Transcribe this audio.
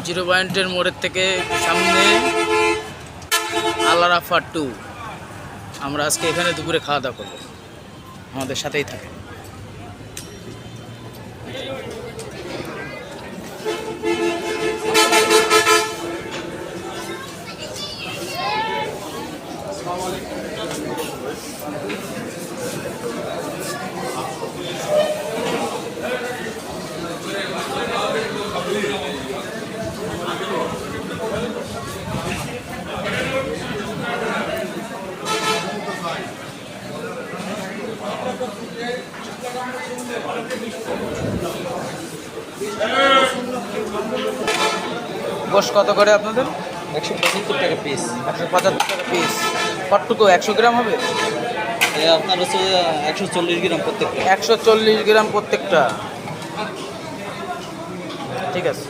Zero পয়েন্টের মোড়ের থেকে সামনে আলারাফা 2। আমরা আজকে এখানে দুপুরে খাওয়া দাওয়া করবো, আমাদের সাথেই থাকে। গোশ কত করে আপনাদের? 175 টাকা পিস। 175 টাকা পিস। কতটুকু? 100 গ্রাম হবে? আপনার হচ্ছে 140 গ্রাম প্রত্যেকটা। 140 গ্রাম প্রত্যেকটা। ঠিক আছে।